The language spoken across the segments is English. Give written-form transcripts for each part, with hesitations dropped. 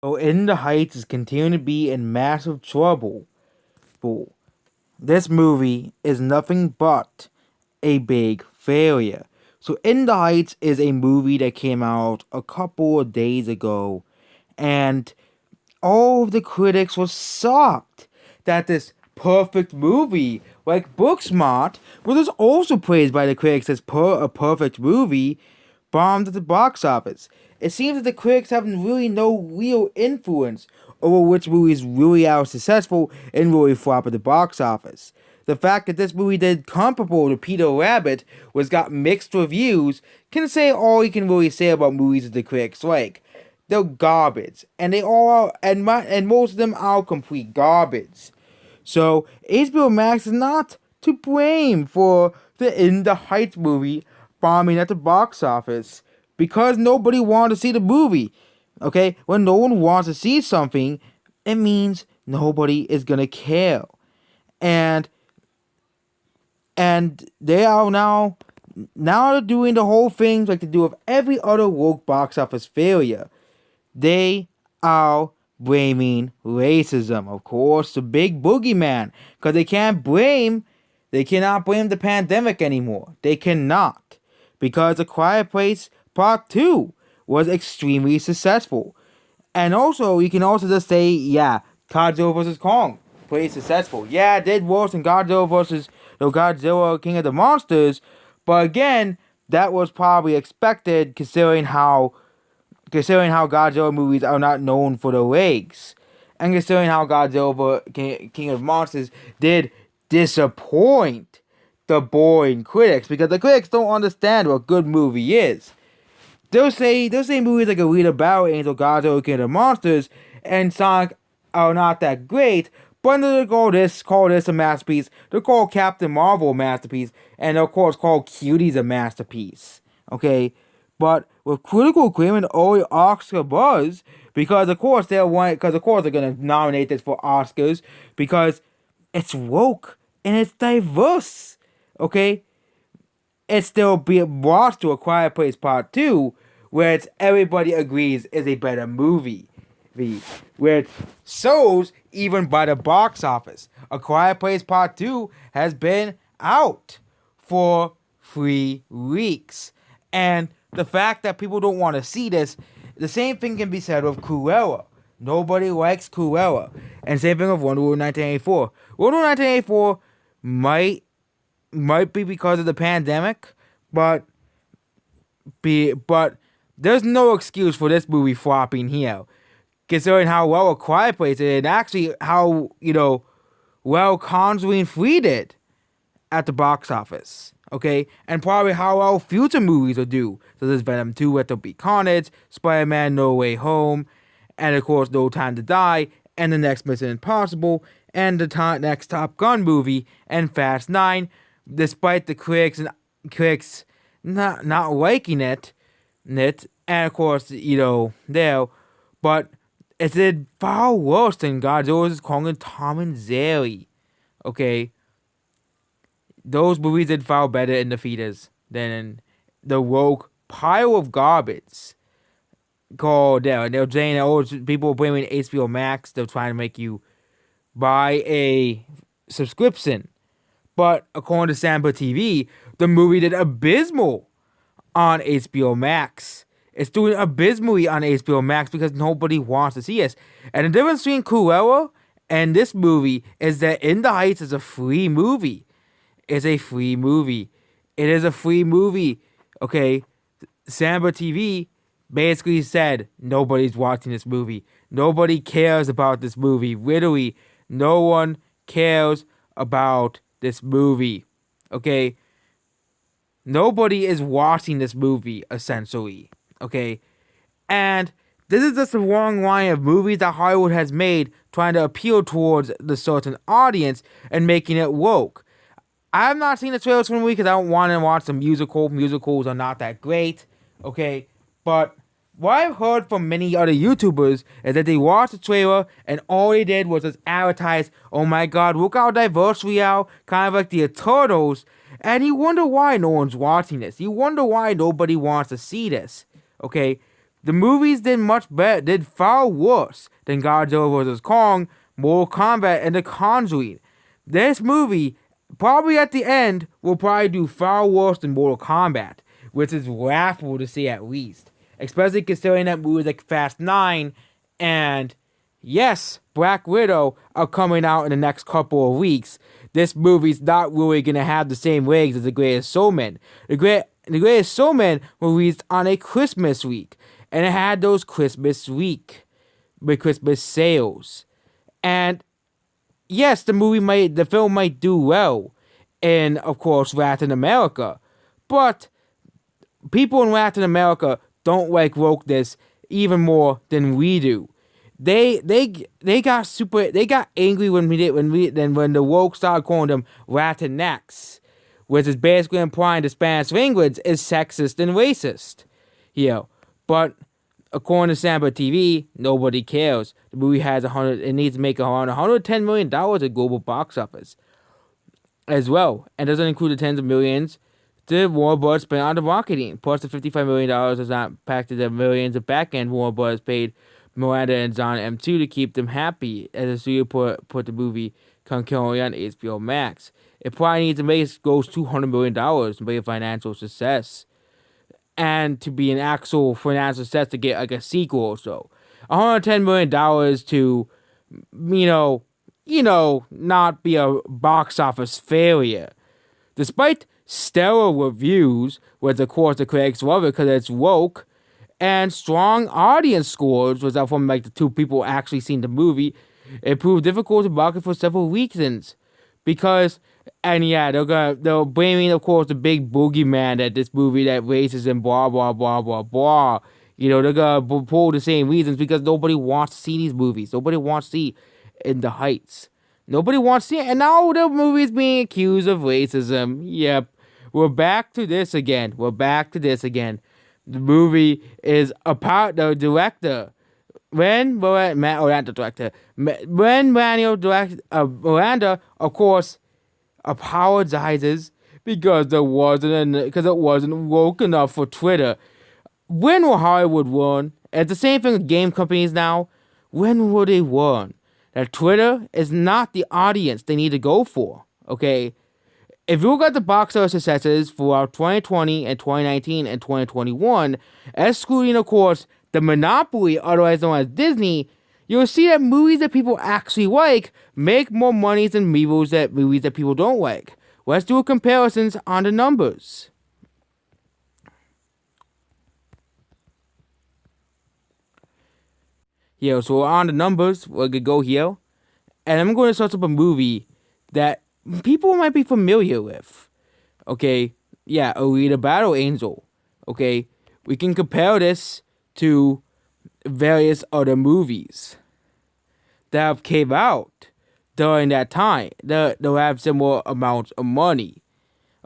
So In the Heights is continuing to be in massive trouble. This movie is nothing but a big failure. So In the Heights is a movie that came out a couple of days ago, and all of the critics were shocked that this perfect movie, like Booksmart, which was also praised by the critics as a perfect movie, bombed at the box office. It seems that the critics have really no real influence over which movies really are successful and really flop at the box office. The fact that this movie did comparable to Peter Rabbit was got mixed reviews can say all you can really say about movies that the critics like. They're garbage, and they all are, and most of them are complete garbage. So HBO Max is not to blame for the In the Heights movie bombing at the box office because nobody wanted to see the movie. Okay, when no one wants to see something, it means nobody is gonna care, and they are now they're doing the whole thing like they do with every other woke box office failure. They are blaming racism, of course, the big boogeyman, because they cannot blame the pandemic anymore. They cannot, because A Quiet Place Part 2 was extremely successful. And also, you can also just say, yeah, Godzilla vs. Kong, pretty successful. Yeah, it did worse than Godzilla King of the Monsters, but again, that was probably expected considering how Godzilla movies are not known for their legs, and considering how King of Monsters did disappoint the boring critics, because the critics don't understand what a good movie is. They'll say movies like Alita Battle Angel, Godzilla, King of Monsters, and Sonic are not that great, but they'll call this a masterpiece. They'll call Captain Marvel a masterpiece, and of course call Cuties a masterpiece. Okay, but with critical agreement or Oscar buzz, because of course they're gonna nominate this for Oscars because it's woke and it's diverse. Okay, it's still be lost to A Quiet Place Part 2, where everybody agrees is a better movie. Where it shows even by the box office. A Quiet Place Part 2 has been out for 3 weeks. And the fact that people don't want to see this, the same thing can be said of Cruella. Nobody likes Cruella. And same thing of Wonder Woman 1984. Wonder Woman 1984 might be because of the pandemic, but there's no excuse for this movie flopping here, considering how well A Quiet Place did, and actually how well Conjuring 3 did at the box office. Okay, and probably how well future movies will do. So there's Venom 2, Let There Be Carnage, Spider-Man No Way Home, and of course No Time to Die, and the next Mission Impossible, and the next Top Gun movie, and Fast 9. Despite the critics not liking it, and of course there, but it did far worse than Godzilla vs. Kong and Tom and Jerry. Okay, those movies did far better in the theaters than in the woke pile of garbage called there. And they're saying that people are blaming HBO Max. They're trying to make you buy a subscription. But according to Samba TV, the movie did abysmal on HBO Max. It's doing abysmally on HBO Max because nobody wants to see it. And the difference between Cruella and this movie is that In the Heights is a free movie. It's a free movie. It is a free movie. Okay, Samba TV basically said nobody's watching this movie. Nobody cares about this movie. Literally, no one cares about this movie. Okay, nobody is watching this movie essentially. Okay, and this is just a long line of movies that Hollywood has made trying to appeal towards the certain audience and making it woke. I have not seen the trailers for the movie because I don't want to watch the musical. Musicals are not that great, okay? But what I've heard from many other YouTubers is that they watched the trailer and all they did was just advertise, oh my god, look how diverse we are, kind of like the Turtles, and you wonder why no one's watching this. You wonder why nobody wants to see this, okay? The movies did much better, did far worse than Godzilla vs. Kong, Mortal Kombat, and The Conjuring. This movie, probably at the end, will probably do far worse than Mortal Kombat, which is laughable to see at least. Especially considering that movies like Fast 9 and, yes, Black Widow are coming out in the next couple of weeks. This movie's not really going to have the same legs as The Greatest Showman. The Greatest Showman was released on a Christmas week, and it had those Christmas sales. And yes, the film might do well in, of course, Latin America, but people in Latin America don't like wokeness even more than we do. They got angry when the woke started calling them Latinx, which is basically implying the Spanish language is sexist and racist. But according to Samba TV, nobody cares. The movie it needs to make around $110 million at global box office as well, and doesn't include the tens of millions the Warner Bros. Spent on the marketing. Plus, the $55 million does not pack to the millions of back-end Warner Bros. Paid Miranda and John M2 to keep them happy, as the studio put the movie concurrently on HBO Max. It probably needs to make gross $200 million to be a financial success, and to be an actual financial success to get like a sequel or so. $110 million to, not be a box office failure. Despite stellar reviews, which of course the critics love it because it's woke, and strong audience scores, which are from like the two people actually seen the movie, it proved difficult to market for several reasons. Because, and yeah, they're blaming, of course, the big boogeyman that this movie that racism, blah blah blah blah blah. They're gonna pull the same reasons because nobody wants to see these movies. Nobody wants to see In the Heights. Nobody wants to see it, and now the movie's being accused of racism. Yep. We're back to this again. The movie is about the director. Miranda, of course, apologizes because it wasn't woke enough for Twitter. When will Hollywood learn? It's the same thing with game companies now. When will they learn that Twitter is not the audience they need to go for? Okay. If you look at the box office successes for 2020 and 2019 and 2021, excluding, of course, the monopoly, otherwise known as Disney, you'll see that movies that people actually like make more money than movies that people don't like. Let's do a comparisons on the numbers. So on the numbers, we're gonna go here, and I'm going to search up a movie that people might be familiar with. Okay, Alita Battle Angel. Okay, we can compare this to various other movies that have came out during that time. They'll have similar amounts of money.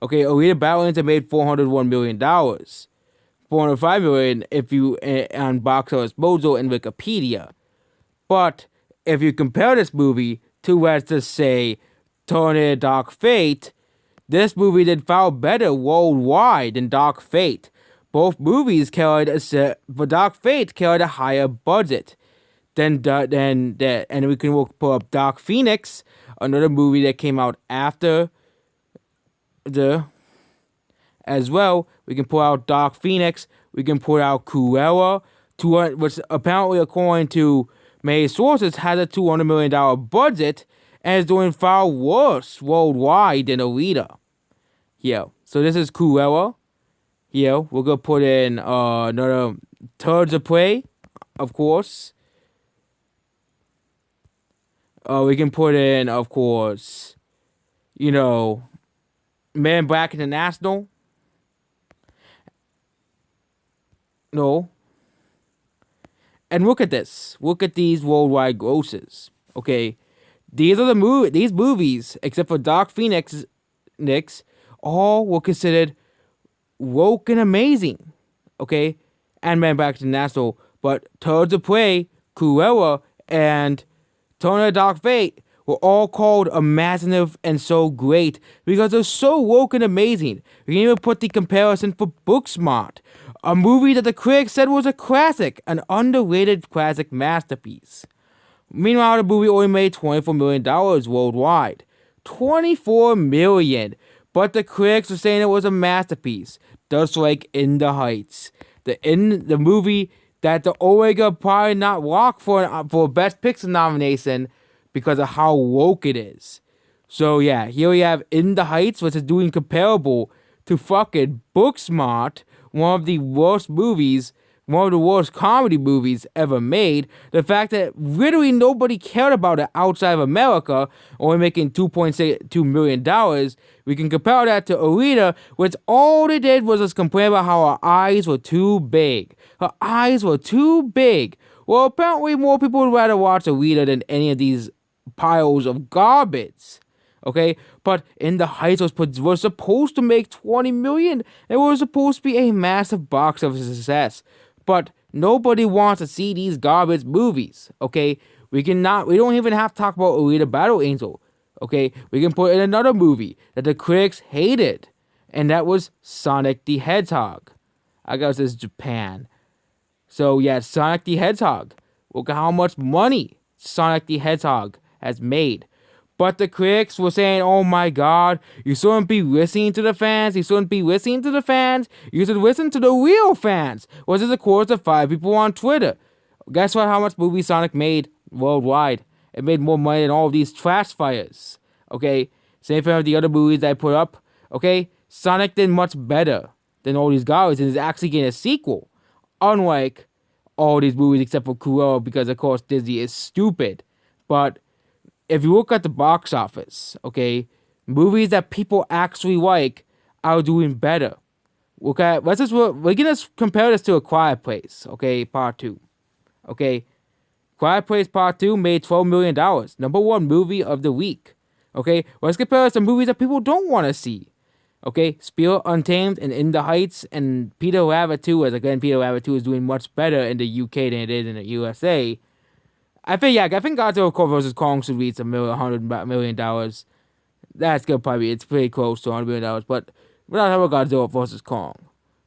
Okay, Alita Battle Angel made $401 million. $405 million if you on Box Office Mojo and Wikipedia. But if you compare this movie to, let's just say, Tornado Dark Fate, this movie did far better worldwide than Dark Fate. Both movies but Dark Fate carried a higher budget than that, and we can pull up Dark Phoenix, another movie that came out after as well. We can pull out Dark Phoenix. We can pull out Cruella, which apparently, according to many sources, has a $200 million budget and is doing far worse worldwide than Alita. So this is Cruella. We're gonna put in another Birds of Prey, of course. We can put in, of course, Men in Black International. No. And look at this. Look at these worldwide grosses. Okay. These movies, except for Dark Phoenix, all were considered woke and amazing. Okay? And Men Back to National. But Birds of Prey, Cruella, and Tornado Dark Fate were all called imaginative and so great because they're so woke and amazing. We can even put the comparison for Booksmart. A movie that the critics said was a classic, an underrated classic masterpiece. Meanwhile, the movie only made $24 million worldwide. $24 million. But the critics were saying it was a masterpiece, just like In the Heights. The movie that the Omega probably not walk for Best Picture nomination because of how woke it is. So yeah, here we have In the Heights, which is doing comparable to fucking Booksmart, one of the worst comedy movies ever made. The fact that literally nobody cared about it outside of America, only making $2.2 million. We can compare that to Alita, which all they did was just complain about how her eyes were too big. Her eyes were too big. Well, apparently more people would rather watch Alita than any of these piles of garbage. Okay, but In the Heights was supposed to make $20 million. It was supposed to be a massive box office success. But nobody wants to see these garbage movies. Okay, we don't even have to talk about Alita Battle Angel. Okay, we can put in another movie that the critics hated, and that was Sonic the Hedgehog. I guess it's Japan. So yeah, Sonic the Hedgehog. Look at how much money Sonic the Hedgehog has made. But the critics were saying, oh my god, you shouldn't be listening to the fans. You shouldn't be listening to the fans. You should listen to the real fans. Was it a course of 5 people on Twitter? Guess what? How much movie Sonic made worldwide? It made more money than all of these trash fires. Okay? Same thing with the other movies I put up. Okay? Sonic did much better than all these guys and is actually getting a sequel. Unlike all these movies except for Cruella, because of course Disney is stupid. But if you look at the box office, okay, movies that people actually like are doing better. We're gonna compare this to A Quiet Place, okay, Part 2. Okay, Quiet Place Part 2 made $12 million. Number 1 movie of the week. Okay, let's compare this to movies that people don't want to see. Okay, Spirit Untamed and In the Heights and Peter Rabbit 2, as again, Peter Rabbit 2 is doing much better in the UK than it is in the USA. I think Godzilla vs. Kong should reach $100 million. That's gonna probably, it's pretty close to $100 million, but we're not talking about Godzilla vs. Kong.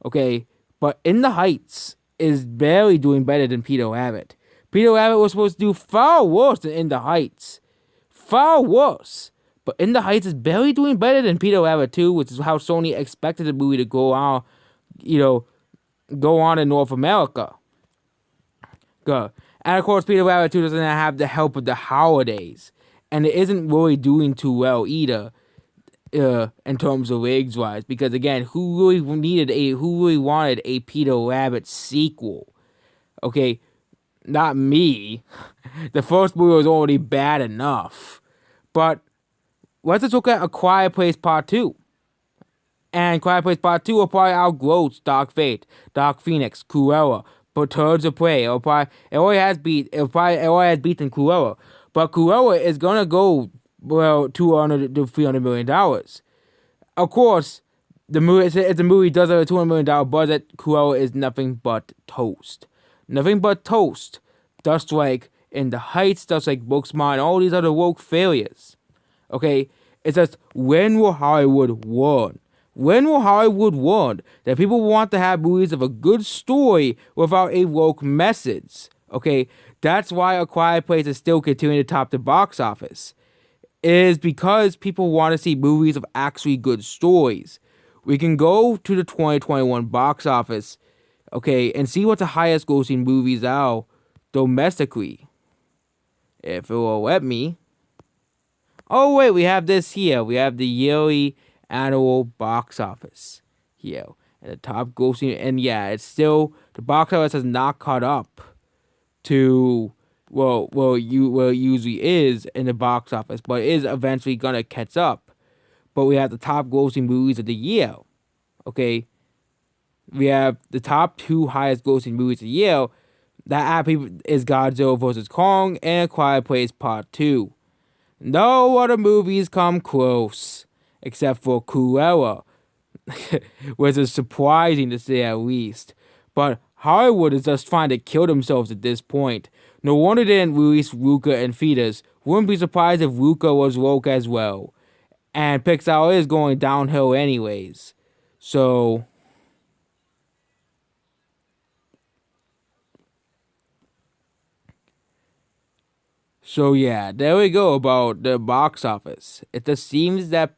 Okay? But In the Heights is barely doing better than Peter Rabbit. Peter Rabbit was supposed to do far worse than In the Heights. Far worse. But In the Heights is barely doing better than Peter Rabbit 2, which is how Sony expected the movie to go on, go on in North America. Good. And of course, Peter Rabbit 2 doesn't have the help of the holidays. And it isn't really doing too well either, in terms of ratings-wise. Because again, who really wanted a Peter Rabbit sequel? Okay, not me. The first movie was already bad enough. But let's just look at A Quiet Place Part 2. And Quiet Place Part 2 will probably outgrow Dark Fate, Dark Phoenix, Cruella, but Birds of Prey. It already has beaten Cruella. But Cruella is gonna go $200 to $300 million. Of course, the movie if the movie does have a $200 million budget, Cruella is nothing but toast. Nothing but toast. Just like In the Heights, just like Booksmart, and all these other woke failures. Okay? It's just, when will Hollywood warn? When will Hollywood warn that people want to have movies of a good story without a woke message? Okay, that's why A Quiet Place is still continuing to top the box office. It is because people want to see movies of actually good stories. We can go to the 2021 box office, okay, and see what the highest grossing movies are domestically. If it will let me. Oh wait, we have this here. We have the yearly annual box office here, and the top grossing, and yeah, it's still, the box office has not caught up to where it usually is in the box office, but it is eventually gonna catch up. But we have the top grossing movies of the year. Okay, we have the top 2 highest grossing movies of the year. That is Godzilla vs. Kong and Quiet Place Part 2. No other movies come close, except for Cruella, which is surprising to say at least. But Hollywood is just trying to kill themselves at this point. No wonder they didn't release Luca and Fetus. Wouldn't be surprised if Luca was woke as well. And Pixar is going downhill anyways. So So yeah, there we go about the box office. It just seems that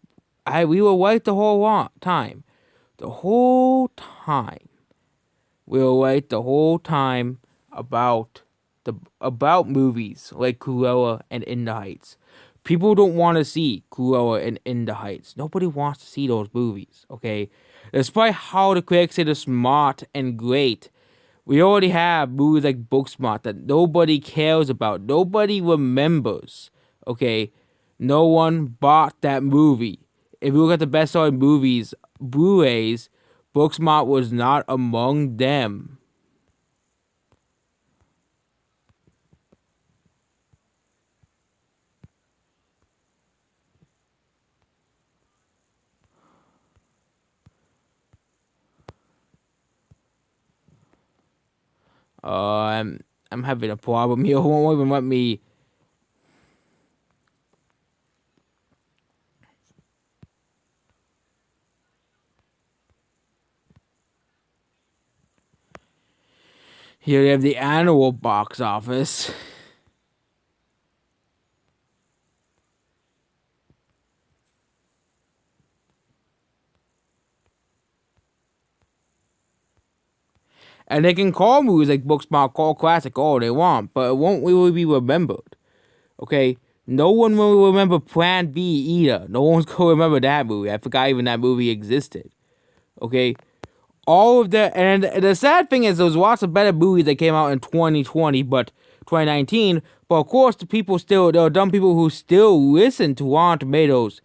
we were right the whole time. The whole time. We were right the whole time about about movies like Cruella and In the Heights. People don't want to see Cruella and In the Heights. Nobody wants to see those movies, okay? Despite how the critics say they're smart and great, we already have movies like Booksmart that nobody cares about. Nobody remembers. Okay? No one bought that movie. If you look at the best selling movies, Blu-rays, Booksmart was not among them. I'm having a problem here. Won't even let me. Here we have the annual box office. And they can call movies like Booksmart, call classic all they want, but it won't really be remembered. Okay? No one will remember Plan B either. No one's gonna remember that movie. I forgot even that movie existed. Okay? All of the and the sad thing is there's lots of better movies that came out in 2020, but 2019. But of course, there are dumb people who still listen to Rotten Tomatoes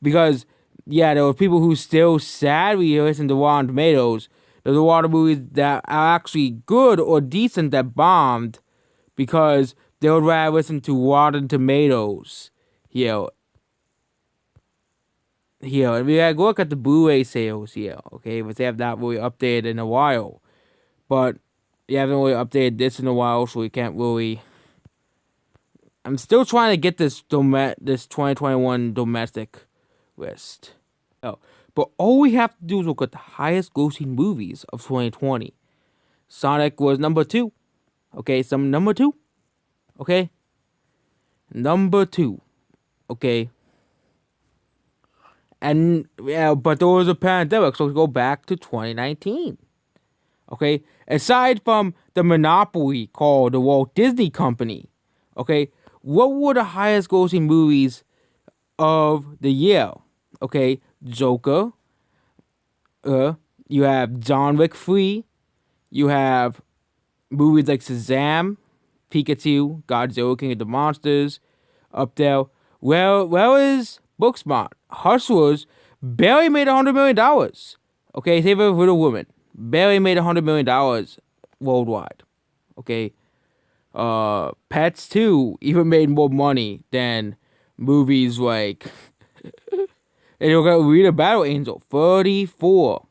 because yeah, there were people who still sadly listen to Rotten Tomatoes. There's a lot of movies that are actually good or decent that bombed because they would rather listen to Rotten Tomatoes. And we gotta look at the Blu-ray sales here, okay? But they have not really updated in a while. But they haven't really updated this in a while, so we can't really. I'm still trying to get this 2021 domestic list. Oh, but all we have to do is look at the highest grossing movies of 2020. Sonic was number 2. Okay, number 2. Okay? Number 2. Okay? And yeah, but there was a pandemic, so we go back to 2019. Okay? Aside from the monopoly called the Walt Disney Company, okay, what were the highest grossing movies of the year? Okay, Joker. You have John Wick 3. You have movies like Shazam, Pikachu, Godzilla, King of the Monsters, up there. Where is Booksmart? Hustlers barely made $100 million. Okay, Save a Little Woman barely made $100 million worldwide. Okay, Pets 2 even made more money than movies like. And you're gonna read a Battle Angel 34.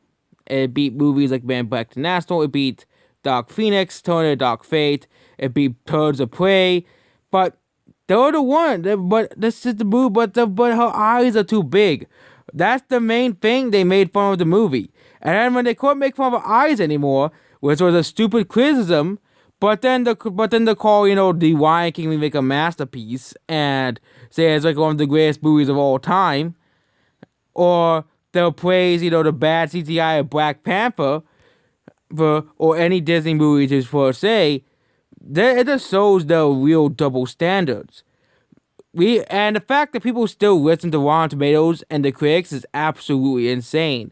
It beat movies like Man Black International. It beat Dark Phoenix, Turner, Dark Fate. It beat Birds of Prey. But they're the one. But this is the movie. But her eyes are too big. That's the main thing they made fun of the movie. And then when they couldn't make fun of her eyes anymore, which was a stupid criticism, but then they call, The Lion King remake a masterpiece and say it's like one of the greatest movies of all time. Or they'll praise, the bad CGI of Black Panther or any Disney movie just for say, it just shows the real double standards. And the fact that people still listen to Rotten Tomatoes and the critics is absolutely insane.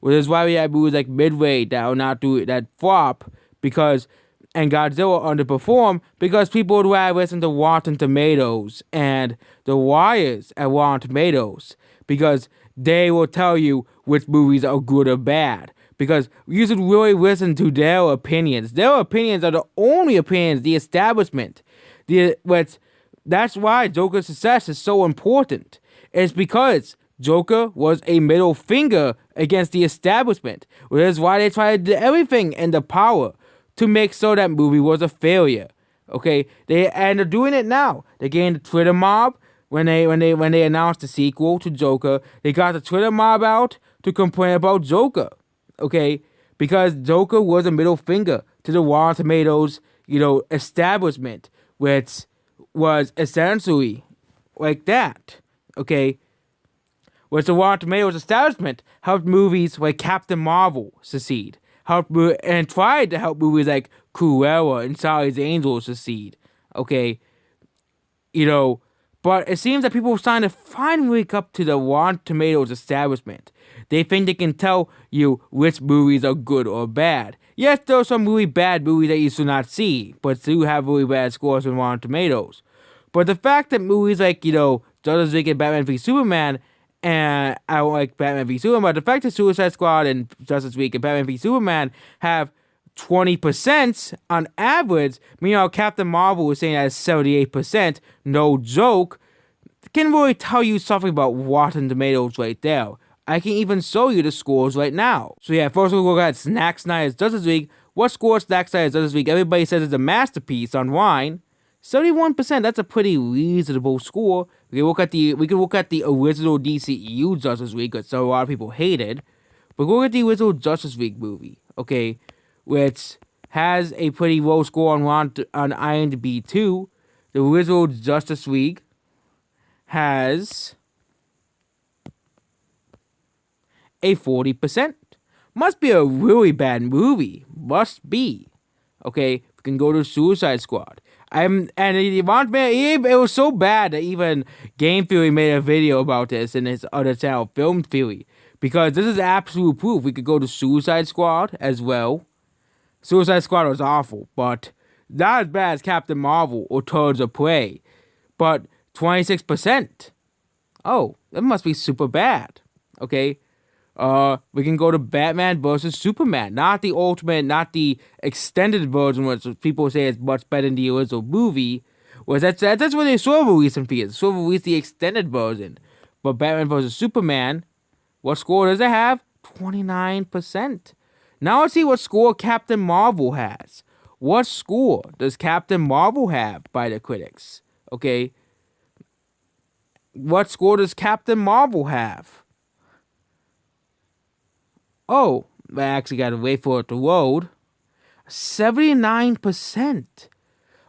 Which is why we have movies like Midway that will not do it, that flop, and Godzilla underperform because people would rather listen to Rotten Tomatoes and The Wires at Rotten Tomatoes because they will tell you which movies are good or bad. Because you should really listen to their opinions. Their opinions are the only opinions, the establishment. That's why Joker's success is so important. It's because Joker was a middle finger against the establishment. Which is why they tried to do everything in the power to make sure that movie was a failure. Okay? They're doing it now. They gained the Twitter mob. When they announced the sequel to Joker, they got the Twitter mob out to complain about Joker, okay? Because Joker was a middle finger to the Rotten Tomatoes, establishment, which was essentially like that. Okay, which the Rotten Tomatoes establishment helped movies like Captain Marvel succeed, and tried to help movies like Cruella and Charlie's Angels succeed. Okay, you know, but it seems that people are starting to finally wake up to the Rotten Tomatoes establishment. They think they can tell you which movies are good or bad. Yes, there are some really bad movies that you should not see, but do have really bad scores on Rotten Tomatoes. But the fact that movies like, Justice League and Batman v Superman, and I don't like Batman v Superman, but the fact that Suicide Squad and Justice League and Batman v Superman have 20% on average, meanwhile Captain Marvel is saying that it's 78%, no joke, can really tell you something about Rotten Tomatoes right there. I can even show you the scores right now. So yeah, first we'll look at Zack Snyder's Justice League. What score Zack Snyder's Justice League? Everybody says it's a masterpiece online. 71%, that's a pretty reasonable score. We can look at the original DCEU Justice League, which a lot of people hated. But look at the original Justice League movie, okay, which has a pretty low score on IMDb too. The original Justice League has a 40%. Must be a really bad movie. Must be. Okay, we can go to Suicide Squad. It was so bad that even Game Theory made a video about this in his other channel, Film Theory. Because this is absolute proof. We could go to Suicide Squad as well. Suicide Squad was awful, but not as bad as Captain Marvel or Birds of Prey. But 26%. Oh, that must be super bad. Okay. We can go to Batman vs. Superman. Not the ultimate, not the extended version, which people say is much better than the original movie. That's what they sort of released in theaters. Sort of released the extended version. But Batman vs. Superman, what score does it have? 29%. Now let's see what score Captain Marvel has. What score does Captain Marvel have by the critics? Okay. What score does Captain Marvel have? Oh, I actually gotta wait for it to load. 79%.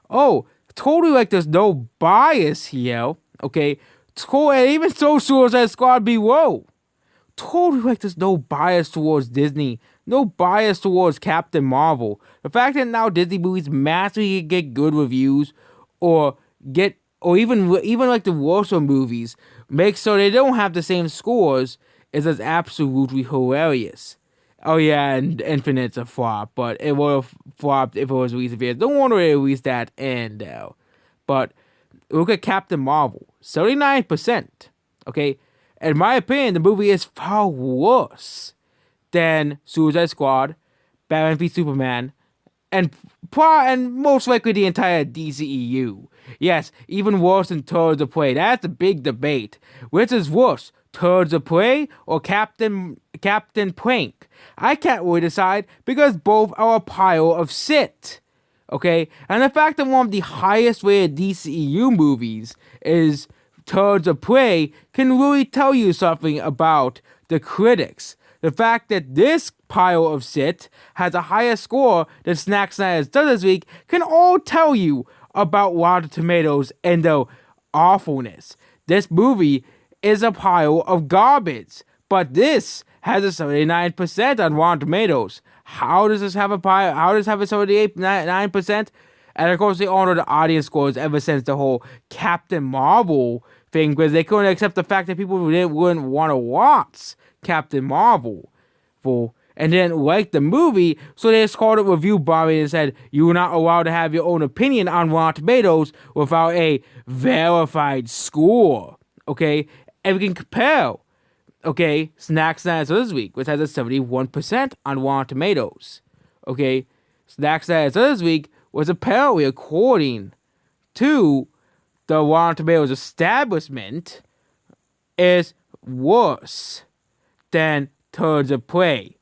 Oh, totally like there's no bias here. Okay. And even so Suicide Squad below. Totally like there's no bias towards Disney. No bias towards Captain Marvel. The fact that now Disney movies massively get good reviews or even like the worst movies makes so they don't have the same scores is just absolutely hilarious. Oh yeah, and Infinite's a flop, but it would have flopped if it was released in theaters. Don't want to release that in though. But look at Captain Marvel, 79%. Okay, in my opinion, the movie is far worse than Suicide Squad, Batman v Superman, and most likely the entire DCEU. Yes, even worse than Birds of Prey. That's the big debate. Which is worse, Birds of Prey or Captain Prank? I can't really decide because both are a pile of shit. Okay? And the fact that one of the highest rated DCEU movies is Birds of Prey can really tell you something about the critics. The fact that this pile of shit has a higher score than Zack Snyder's Justice League can all tell you about Rotten Tomatoes and their awfulness. This movie is a pile of garbage, but this has a 79% on Rotten Tomatoes. How does this have a 79%? And of course, they honor the audience scores ever since the whole Captain Marvel thing, because they couldn't accept the fact that people wouldn't want to watch Captain Marvel and didn't like the movie, so they just called it review bombing and said you're not allowed to have your own opinion on Rotten Tomatoes without a verified score. Okay, and we can compare. Okay, Zack Snyder's this week, which has a 71% on Rotten Tomatoes. Okay, Zack Snyder's this week was apparently, according to the Rotten Tomatoes establishment, is worse than Birds of Prey.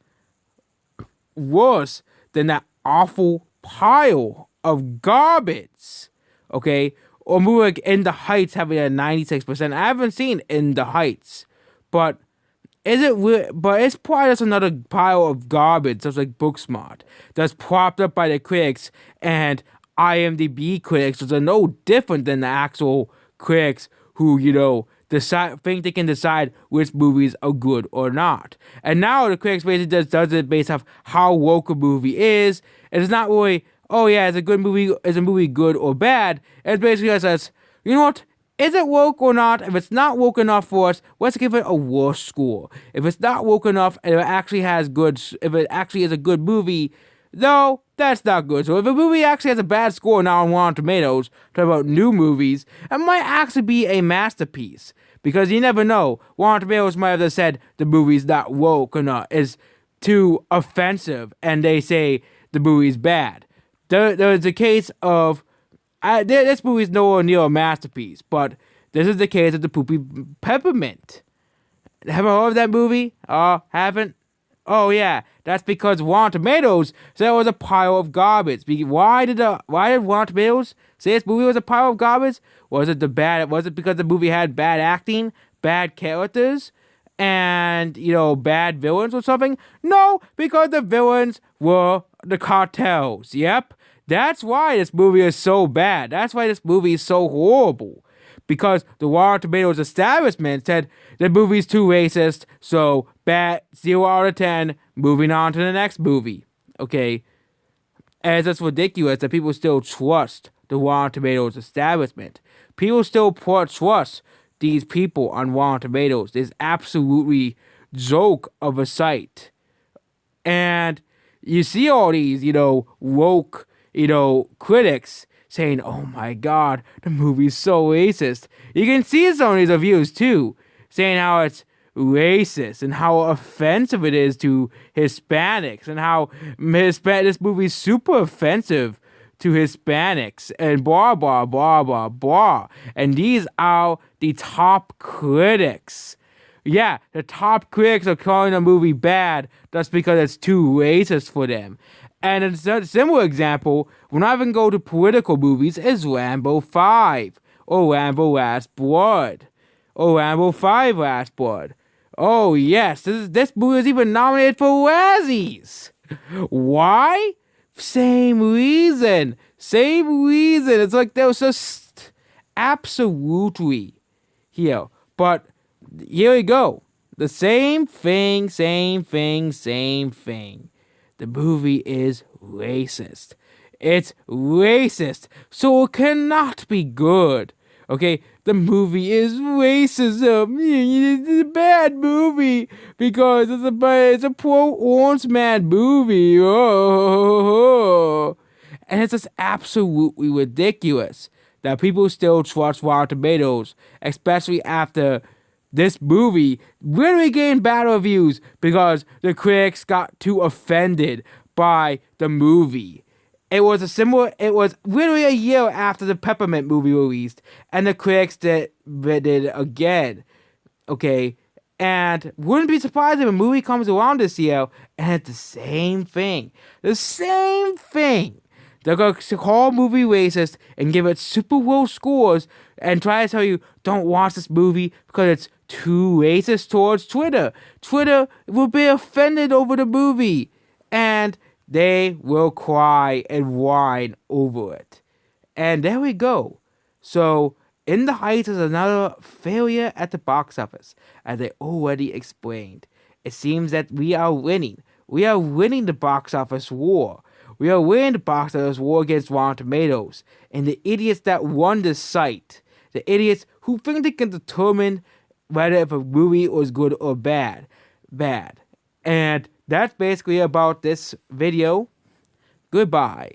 Worse than that awful pile of garbage. Okay? Or movie like In the Heights having a 96%. I haven't seen In the Heights. But it's probably just another pile of garbage, just like Booksmart, that's propped up by the critics and IMDb critics, which are no different than the actual critics who, think they can decide which movies are good or not. And now the critics basically just does it based off how woke a movie is. And it's not really, oh yeah, is a movie good or bad? It's basically just says, you know what? Is it woke or not? If it's not woke enough for us, let's give it a worse score. If it's not woke enough and if it actually is a good movie, no, that's not good. So if a movie actually has a bad score now on Rotten Tomatoes, talking about new movies, it might actually be a masterpiece. Because you never know. Rotten Tomatoes might have just said the movie's not woke enough, is too offensive, and they say the movie's bad. There's a case of this movie is nowhere near a masterpiece, but this is the case of The Poopy Peppermint. Have you heard of that movie? Haven't? Oh yeah, that's because Rotten Tomatoes said it was a pile of garbage. Why did Rotten Tomatoes say this movie was a pile of garbage? Was it because the movie had bad acting, bad characters, and bad villains or something? No, because the villains were the cartels. Yep. That's why this movie is so bad. That's why this movie is so horrible. Because the Rotten Tomatoes establishment said the movie's too racist, so bad, 0 out of 10, moving on to the next movie. Okay? And it's just ridiculous that people still trust the Rotten Tomatoes establishment. People still trust these people on Rotten Tomatoes. It's absolutely joke of a site. And you see all these, woke critics saying, oh my god, the movie's so racist. You can see some of these reviews too, saying how it's racist and how offensive it is to Hispanics and how this movie's super offensive to Hispanics and blah, blah, blah, blah, blah. And these are the top critics. Yeah, the top critics are calling the movie bad just because it's too racist for them. And a similar example, we're not even go to political movies, is Rambo 5, or Rambo Last Blood, or Rambo 5 Last Blood. Oh yes, this movie is even nominated for Razzies. Why? Same reason. It's like there was just absolutely here. But here we go. The same thing. The movie is racist. It's racist, so it cannot be good. Okay, the movie is racism. It's a bad movie because it's a pro-orange man movie. Oh. And it's just absolutely ridiculous that people still trust Rotten Tomatoes, especially after this movie really gained bad reviews because the critics got too offended by the movie. It was literally a year after the Peppermint movie released, and the critics did it again. Okay, and wouldn't be surprised if a movie comes around this year and it's the same thing. They're going to call a movie racist and give it super low scores and try to tell you, don't watch this movie because it's too racist towards Twitter. Twitter will be offended over the movie. And they will cry and whine over it. And there we go. So, In the Heights is another failure at the box office, as I already explained. It seems that we are winning. We are winning the box office war. We are winning the box office war against Rotten Tomatoes. And the idiots that run this site, the idiots who think they can determine whether if a movie was good or bad. And that's basically about this video. Goodbye.